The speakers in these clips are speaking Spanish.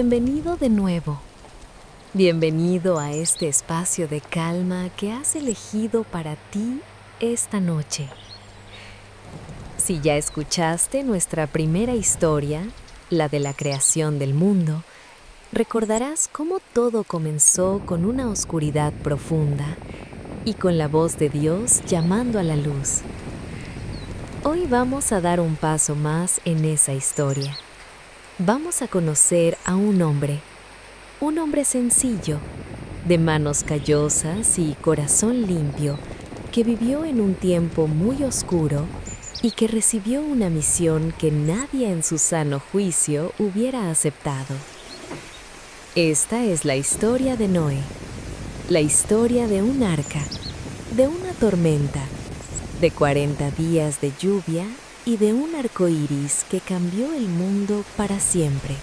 Bienvenido de nuevo. Bienvenido a este espacio de calma que has elegido para ti esta noche. Si ya escuchaste nuestra primera historia, la de la creación del mundo, recordarás cómo todo comenzó con una oscuridad profunda y con la voz de Dios llamando a la luz. Hoy vamos a dar un paso más en esa historia. Vamos a conocer a un hombre sencillo, de manos callosas y corazón limpio, que vivió en un tiempo muy oscuro y que recibió una misión que nadie en su sano juicio hubiera aceptado. Esta es la historia de Noé, la historia de un arca, de una tormenta, de 40 días de lluvia y de un arco iris que cambió el mundo para siempre.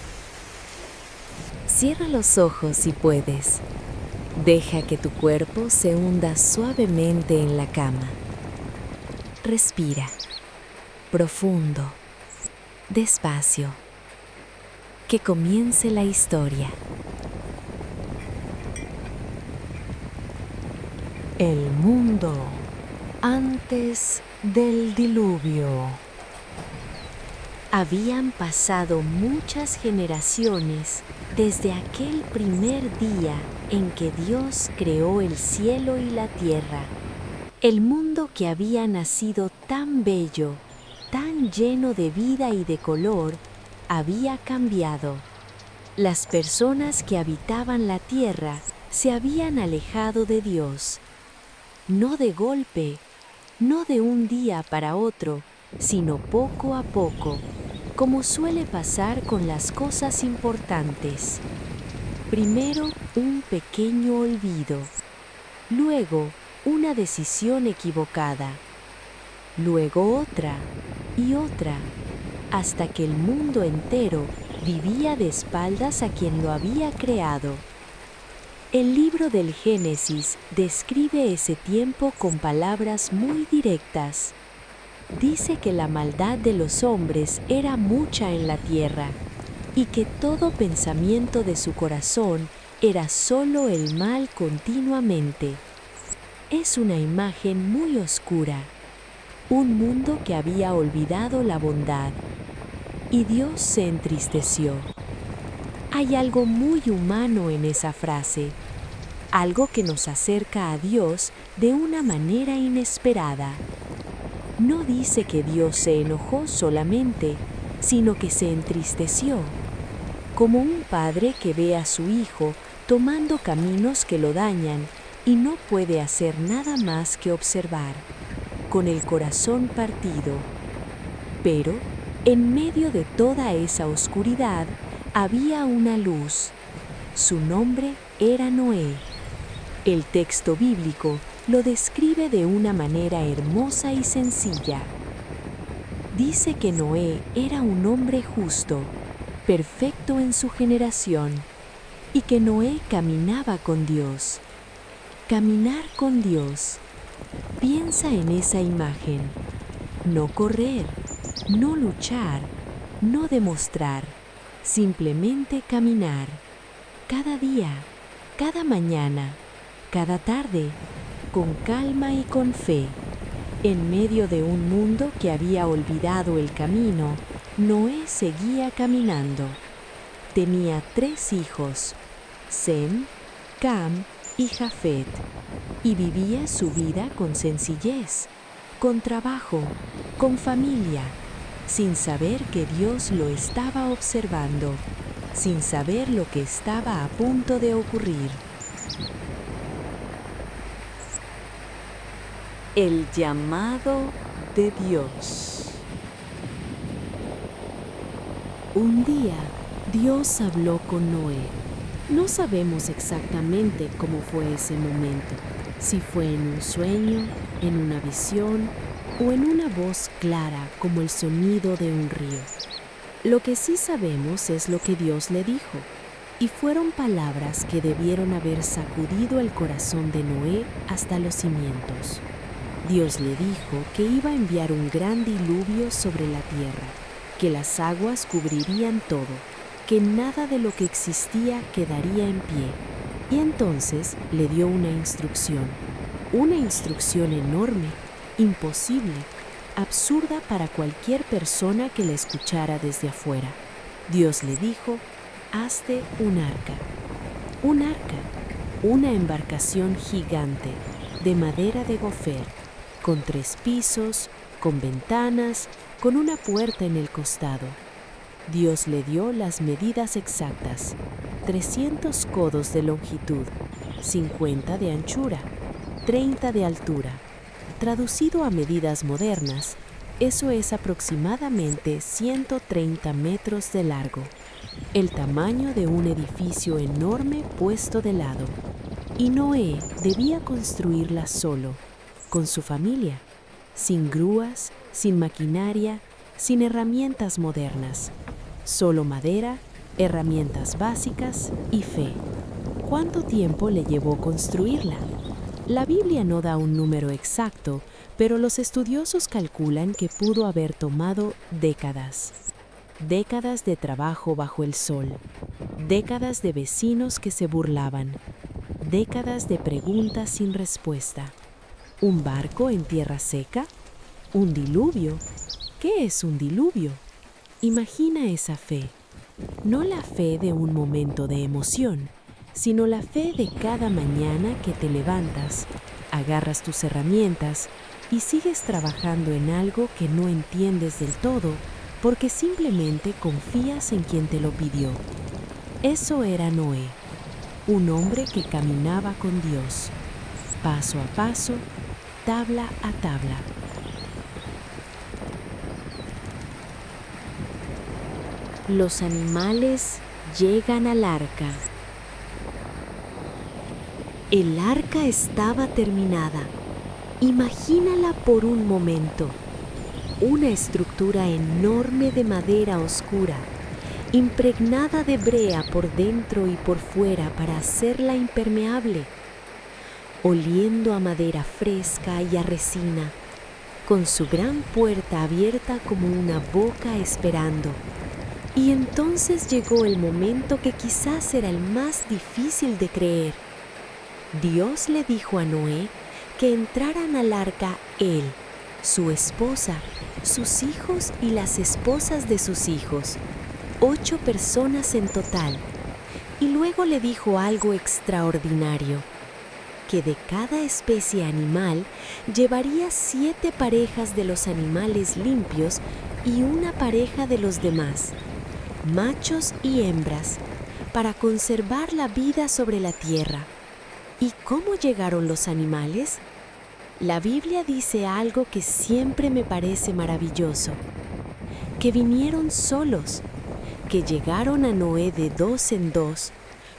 Cierra los ojos si puedes. Deja que tu cuerpo se hunda suavemente en la cama. Respira, profundo, despacio. Que comience la historia. El mundo antes del diluvio. Habían pasado muchas generaciones desde aquel primer día en que Dios creó el cielo y la tierra. El mundo que había nacido tan bello, tan lleno de vida y de color, había cambiado. Las personas que habitaban la tierra se habían alejado de Dios. No de golpe, no de un día para otro, sino poco a poco, como suele pasar con las cosas importantes. Primero un pequeño olvido, luego una decisión equivocada, luego otra y otra, hasta que el mundo entero vivía de espaldas a quien lo había creado. El libro del Génesis describe ese tiempo con palabras muy directas. Dice que la maldad de los hombres era mucha en la tierra y que todo pensamiento de su corazón era solo el mal continuamente. Es una imagen muy oscura, un mundo que había olvidado la bondad, y Dios se entristeció. Hay algo muy humano en esa frase, algo que nos acerca a Dios de una manera inesperada. No dice que Dios se enojó solamente, sino que se entristeció, como un padre que ve a su hijo tomando caminos que lo dañan y no puede hacer nada más que observar, con el corazón partido. Pero, en medio de toda esa oscuridad, había una luz. Su nombre era Noé. El texto bíblico lo describe de una manera hermosa y sencilla. Dice que Noé era un hombre justo, perfecto en su generación, y que Noé caminaba con Dios. Caminar con Dios. Piensa en esa imagen. No correr, no luchar, no demostrar, simplemente caminar. Cada día, cada mañana, cada tarde, con calma y con fe. En medio de un mundo que había olvidado el camino, Noé seguía caminando. Tenía 3 hijos, Sem, Cam y Jafet, y vivía su vida con sencillez, con trabajo, con familia, sin saber que Dios lo estaba observando, sin saber lo que estaba a punto de ocurrir. El llamado de Dios. Un día, Dios habló con Noé. No sabemos exactamente cómo fue ese momento, si fue en un sueño, en una visión o en una voz clara como el sonido de un río. Lo que sí sabemos es lo que Dios le dijo, y fueron palabras que debieron haber sacudido el corazón de Noé hasta los cimientos. Dios le dijo que iba a enviar un gran diluvio sobre la tierra, que las aguas cubrirían todo, que nada de lo que existía quedaría en pie. Y entonces le dio una instrucción enorme, imposible, absurda para cualquier persona que la escuchara desde afuera. Dios le dijo: hazte un arca, una embarcación gigante de madera de gofer, con 3 pisos, con ventanas, con una puerta en el costado. Dios le dio las medidas exactas: 300 codos de longitud, 50 de anchura, 30 de altura. Traducido a medidas modernas, eso es aproximadamente 130 metros de largo, el tamaño de un edificio enorme puesto de lado. Y Noé debía construirla solo, con su familia, sin grúas, sin maquinaria, sin herramientas modernas. Solo madera, herramientas básicas y fe. ¿Cuánto tiempo le llevó construirla? La Biblia no da un número exacto, pero los estudiosos calculan que pudo haber tomado décadas. Décadas de trabajo bajo el sol, décadas de vecinos que se burlaban, décadas de preguntas sin respuesta. ¿Un barco en tierra seca? ¿Un diluvio? ¿Qué es un diluvio? Imagina esa fe, no la fe de un momento de emoción, sino la fe de cada mañana que te levantas, agarras tus herramientas y sigues trabajando en algo que no entiendes del todo porque simplemente confías en quien te lo pidió. Eso era Noé, un hombre que caminaba con Dios, paso a paso, tabla a tabla. Los animales llegan al arca. El arca estaba terminada. Imagínala por un momento. Una estructura enorme de madera oscura, impregnada de brea por dentro y por fuera para hacerla impermeable, oliendo a madera fresca y a resina, con su gran puerta abierta como una boca esperando. Y entonces llegó el momento que quizás era el más difícil de creer. Dios le dijo a Noé que entraran al arca él, su esposa, sus hijos y las esposas de sus hijos, 8 personas en total. Y luego le dijo algo extraordinario, que de cada especie animal llevaría 7 parejas de los animales limpios y una pareja de los demás, machos y hembras, para conservar la vida sobre la tierra. ¿Y cómo llegaron los animales? La Biblia dice algo que siempre me parece maravilloso, que vinieron solos, que llegaron a Noé de 2 en 2,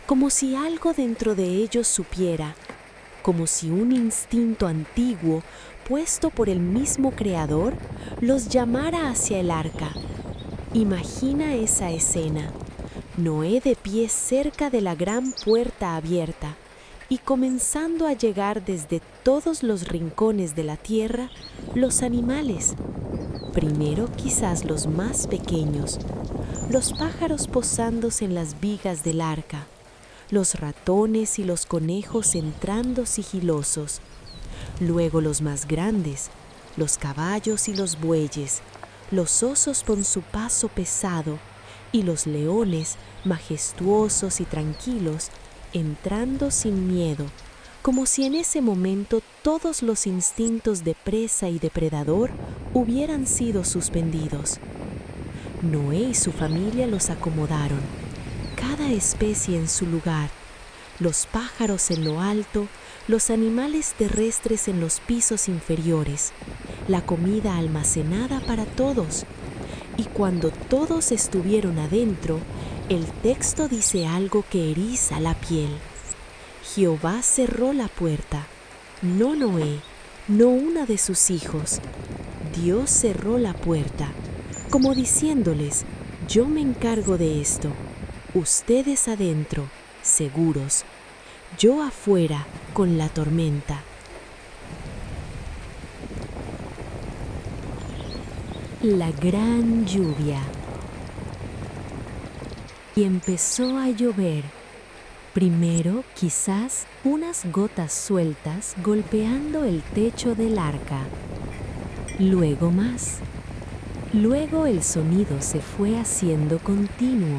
como si algo dentro de ellos supiera, como si un instinto antiguo puesto por el mismo Creador los llamara hacia el arca. Imagina esa escena, Noé de pie cerca de la gran puerta abierta y comenzando a llegar desde todos los rincones de la tierra los animales. Primero quizás los más pequeños, los pájaros posándose en las vigas del arca, los ratones y los conejos entrando sigilosos, luego los más grandes, los caballos y los bueyes, los osos con su paso pesado y los leones majestuosos y tranquilos entrando sin miedo, como si en ese momento todos los instintos de presa y depredador hubieran sido suspendidos. Noé y su familia los acomodaron, cada especie en su lugar, los pájaros en lo alto, los animales terrestres en los pisos inferiores, la comida almacenada para todos. Y cuando todos estuvieron adentro, el texto dice algo que eriza la piel. Jehová cerró la puerta, no Noé, no una de sus hijos. Dios cerró la puerta, como diciéndoles, yo me encargo de esto. Ustedes adentro, seguros. Yo afuera, con la tormenta. La gran lluvia. y empezó a llover. Primero, quizás, unas gotas sueltas golpeando el techo del arca. Luego más. Luego el sonido se fue haciendo continuo,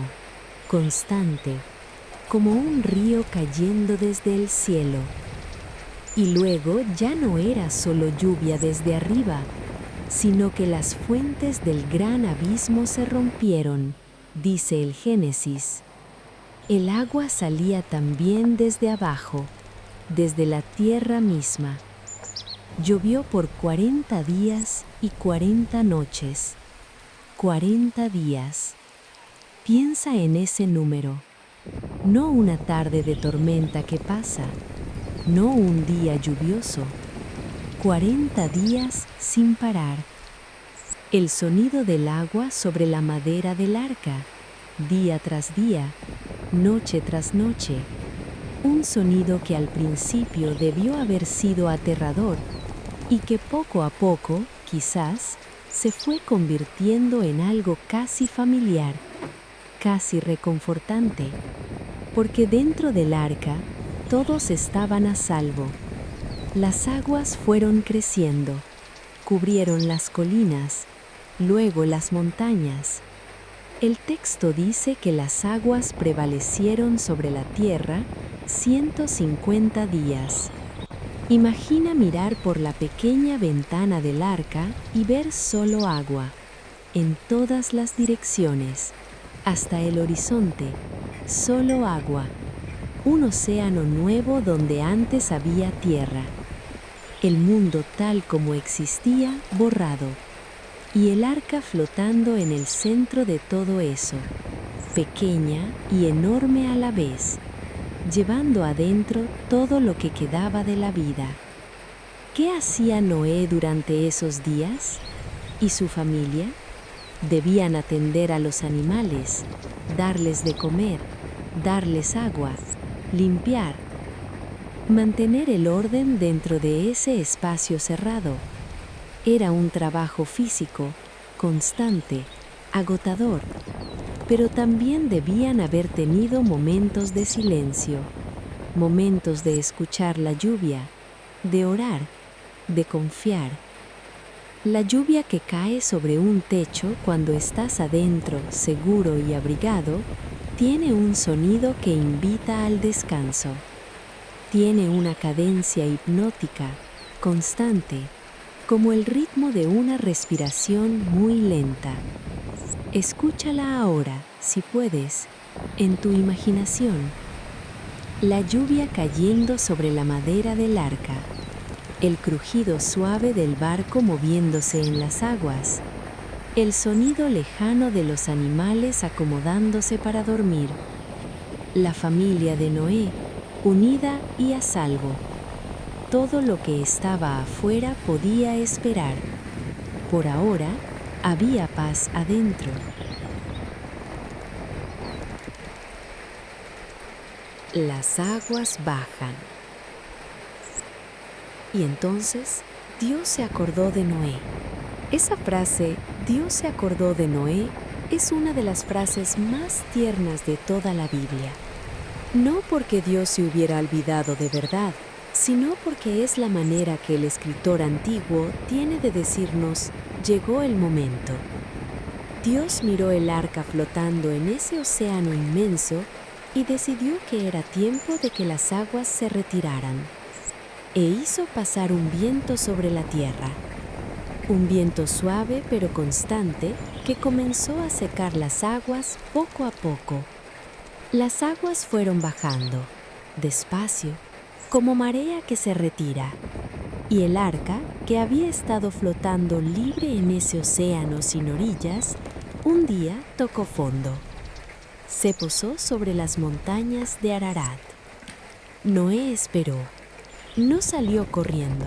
constante, como un río cayendo desde el cielo. Y luego ya no era solo lluvia desde arriba, sino que las fuentes del gran abismo se rompieron, dice el Génesis. El agua salía también desde abajo, desde la tierra misma. Llovió por 40 días y 40 noches. 40 días. Piensa en ese número. No una tarde de tormenta que pasa, no un día lluvioso. 40 días sin parar. El sonido del agua sobre la madera del arca, día tras día, noche tras noche. Un sonido que al principio debió haber sido aterrador y que poco a poco, quizás, se fue convirtiendo en algo casi familiar, casi reconfortante, porque dentro del arca todos estaban a salvo. Las aguas fueron creciendo, cubrieron las colinas, luego las montañas. El texto dice que las aguas prevalecieron sobre la tierra 150 días. Imagina mirar por la pequeña ventana del arca y ver solo agua, en todas las direcciones, hasta el horizonte, solo agua. Un océano nuevo donde antes había tierra. El mundo tal como existía, borrado. Y el arca flotando en el centro de todo eso, pequeña y enorme a la vez, llevando adentro todo lo que quedaba de la vida. ¿Qué hacía Noé durante esos días? ¿Y su familia? Debían atender a los animales, darles de comer, darles agua, limpiar, mantener el orden dentro de ese espacio cerrado. Era un trabajo físico, constante, agotador, pero también debían haber tenido momentos de silencio, momentos de escuchar la lluvia, de orar, de confiar. La lluvia que cae sobre un techo cuando estás adentro, seguro y abrigado, tiene un sonido que invita al descanso. Tiene una cadencia hipnótica, constante, como el ritmo de una respiración muy lenta. Escúchala ahora, si puedes, en tu imaginación. La lluvia cayendo sobre la madera del arca, el crujido suave del barco moviéndose en las aguas, el sonido lejano de los animales acomodándose para dormir, la familia de Noé, unida y a salvo. Todo lo que estaba afuera podía esperar. Por ahora, había paz adentro. Las aguas bajan. Y entonces, Dios se acordó de Noé. Esa frase, Dios se acordó de Noé, es una de las frases más tiernas de toda la Biblia. No porque Dios se hubiera olvidado de verdad, sino porque es la manera que el escritor antiguo tiene de decirnos, llegó el momento. Dios miró el arca flotando en ese océano inmenso y decidió que era tiempo de que las aguas se retiraran. E hizo pasar un viento sobre la tierra. Un viento suave pero constante que comenzó a secar las aguas poco a poco. Las aguas fueron bajando, despacio, como marea que se retira, y el arca, que había estado flotando libre en ese océano sin orillas, un día tocó fondo. Se posó sobre las montañas de Ararat. Noé esperó. No salió corriendo,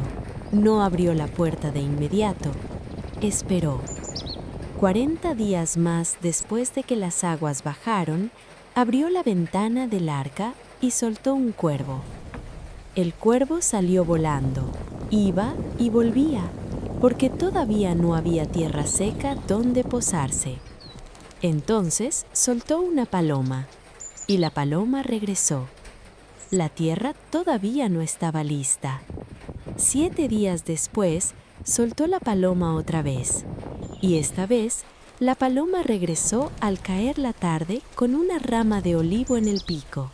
no abrió la puerta de inmediato. Esperó. 40 días más después de que las aguas bajaron, abrió la ventana del arca y soltó un cuervo. El cuervo salió volando, iba y volvía, porque todavía no había tierra seca donde posarse. Entonces soltó una paloma, y la paloma regresó. La tierra todavía no estaba lista. 7 días después, soltó la paloma otra vez, y esta vez, la paloma regresó al caer la tarde con una rama de olivo en el pico.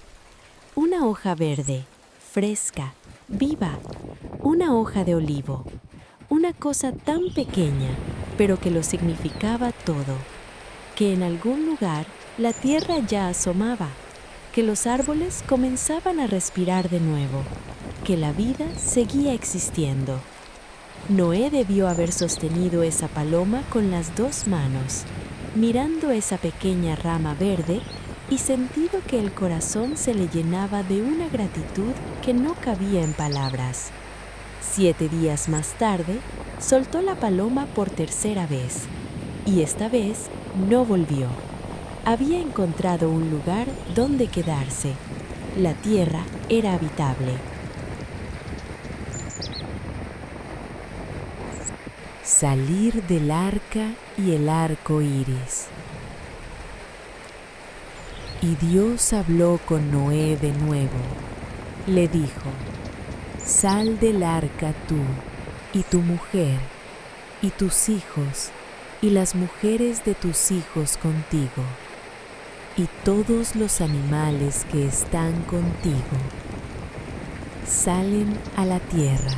Una hoja verde, fresca, viva, una hoja de olivo. Una cosa tan pequeña, pero que lo significaba todo. Que en algún lugar la tierra ya asomaba, que los árboles comenzaban a respirar de nuevo, que la vida seguía existiendo. Noé debió haber sostenido esa paloma con las 2 manos, mirando esa pequeña rama verde y sentido que el corazón se le llenaba de una gratitud que no cabía en palabras. 7 días más tarde, soltó la paloma por tercera vez, y esta vez no volvió. Había encontrado un lugar donde quedarse. La tierra era habitable. Salir del arca y el arco iris. Y Dios habló con Noé de nuevo. Le dijo: Sal del arca tú, y tu mujer, y tus hijos, y las mujeres de tus hijos contigo, y todos los animales que están contigo. Salen a la tierra.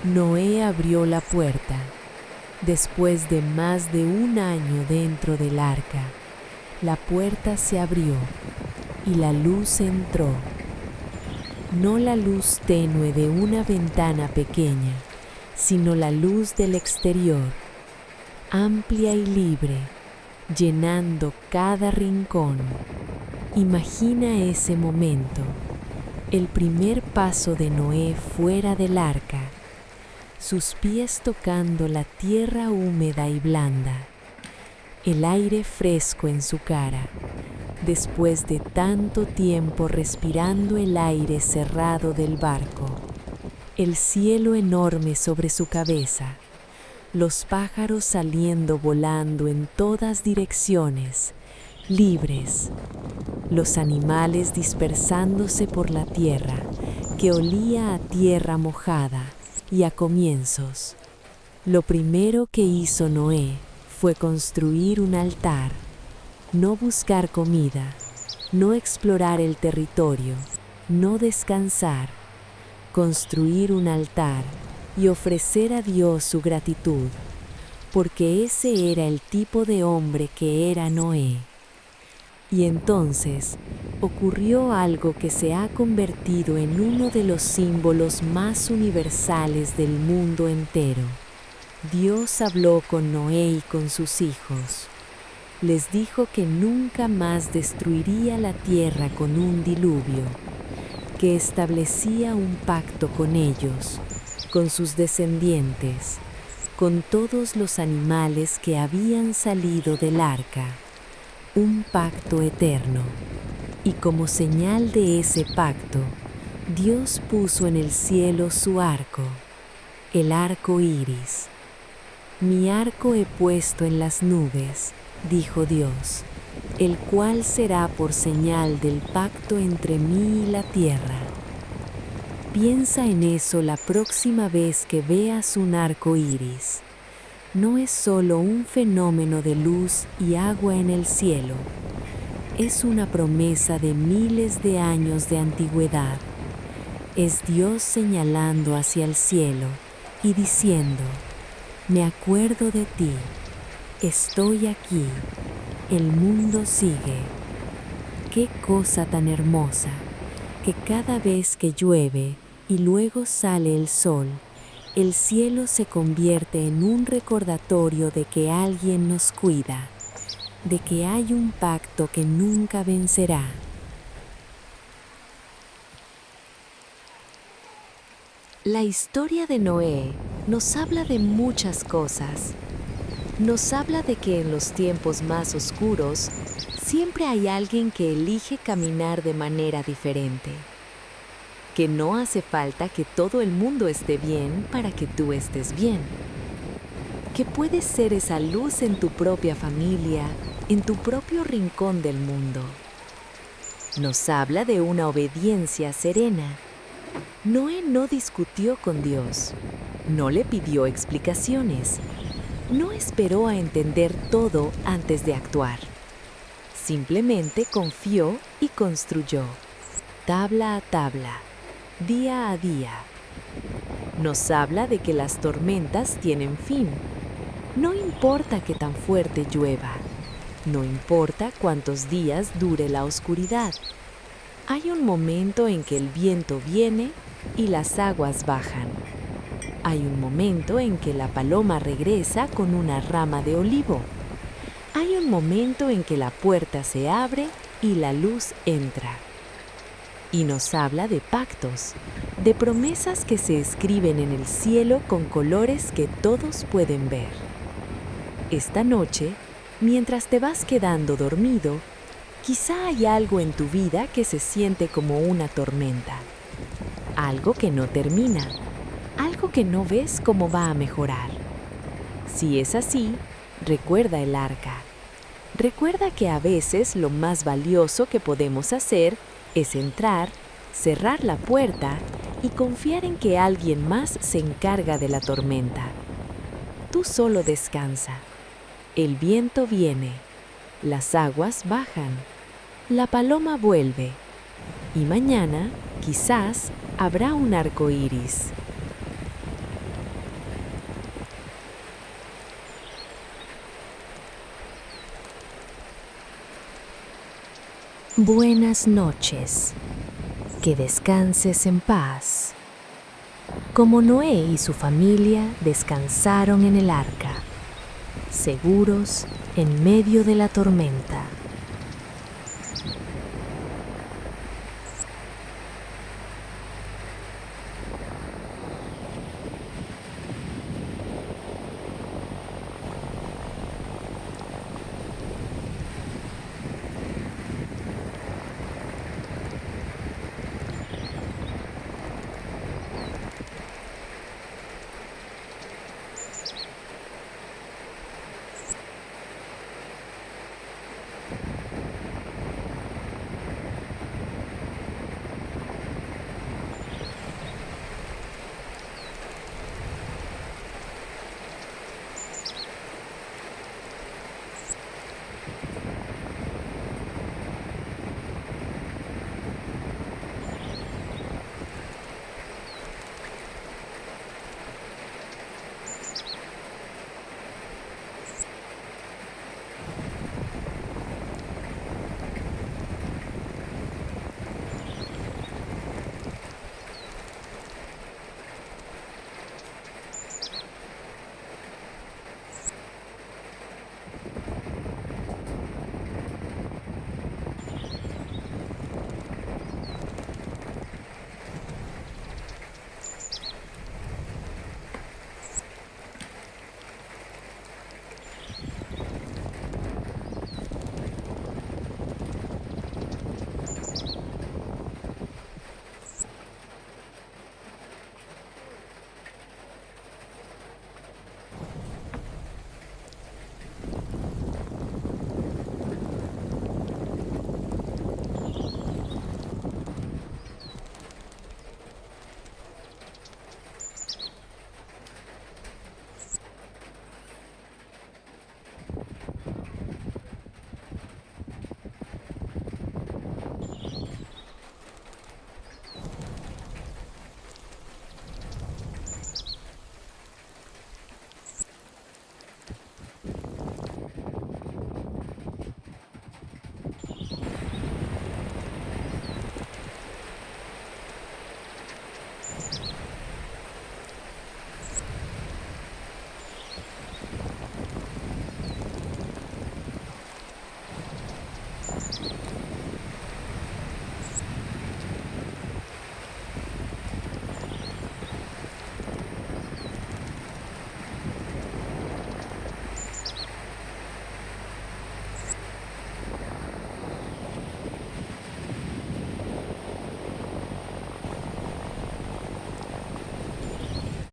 Noé abrió la puerta. Después de más de 1 año dentro del arca, la puerta se abrió y la luz entró. No la luz tenue de una ventana pequeña, sino la luz del exterior, amplia y libre, llenando cada rincón. Imagina ese momento, el primer paso de Noé fuera del arca, sus pies tocando la tierra húmeda y blanda, el aire fresco en su cara, después de tanto tiempo respirando el aire cerrado del barco, el cielo enorme sobre su cabeza, los pájaros saliendo volando en todas direcciones, libres, los animales dispersándose por la tierra, que olía a tierra mojada y a comienzos. Lo primero que hizo Noé fue construir un altar, no buscar comida, no explorar el territorio, no descansar, construir un altar y ofrecer a Dios su gratitud, porque ese era el tipo de hombre que era Noé. Y entonces ocurrió algo que se ha convertido en uno de los símbolos más universales del mundo entero. Dios habló con Noé y con sus hijos. Les dijo que nunca más destruiría la tierra con un diluvio, que establecía un pacto con ellos, con sus descendientes, con todos los animales que habían salido del arca, un pacto eterno. Y como señal de ese pacto, Dios puso en el cielo su arco, el arco iris. Mi arco he puesto en las nubes, dijo Dios, el cual será por señal del pacto entre mí y la tierra. Piensa en eso la próxima vez que veas un arco iris. No es solo un fenómeno de luz y agua en el cielo. Es una promesa de miles de años de antigüedad. Es Dios señalando hacia el cielo y diciendo: me acuerdo de ti, estoy aquí, el mundo sigue. Qué cosa tan hermosa, que cada vez que llueve y luego sale el sol, el cielo se convierte en un recordatorio de que alguien nos cuida, de que hay un pacto que nunca vencerá. La historia de Noé nos habla de muchas cosas. Nos habla de que en los tiempos más oscuros siempre hay alguien que elige caminar de manera diferente. Que no hace falta que todo el mundo esté bien para que tú estés bien. Que puedes ser esa luz en tu propia familia, en tu propio rincón del mundo. Nos habla de una obediencia serena. Noé no discutió con Dios, no le pidió explicaciones, no esperó a entender todo antes de actuar. Simplemente confió y construyó, tabla a tabla, día a día. Nos habla de que las tormentas tienen fin. No importa qué tan fuerte llueva, no importa cuántos días dure la oscuridad. Hay un momento en que el viento viene y las aguas bajan. Hay un momento en que la paloma regresa con una rama de olivo. Hay un momento en que la puerta se abre y la luz entra. Y nos habla de pactos, de promesas que se escriben en el cielo con colores que todos pueden ver. Esta noche, mientras te vas quedando dormido, quizá hay algo en tu vida que se siente como una tormenta. Algo que no termina, algo que no ves cómo va a mejorar. Si es así, recuerda el arca. Recuerda que a veces lo más valioso que podemos hacer es entrar, cerrar la puerta y confiar en que alguien más se encarga de la tormenta. Tú solo descansa. El viento viene, las aguas bajan, la paloma vuelve y mañana, quizás, habrá un arco iris. Buenas noches. Que descanses en paz. Como Noé y su familia descansaron en el arca, seguros en medio de la tormenta.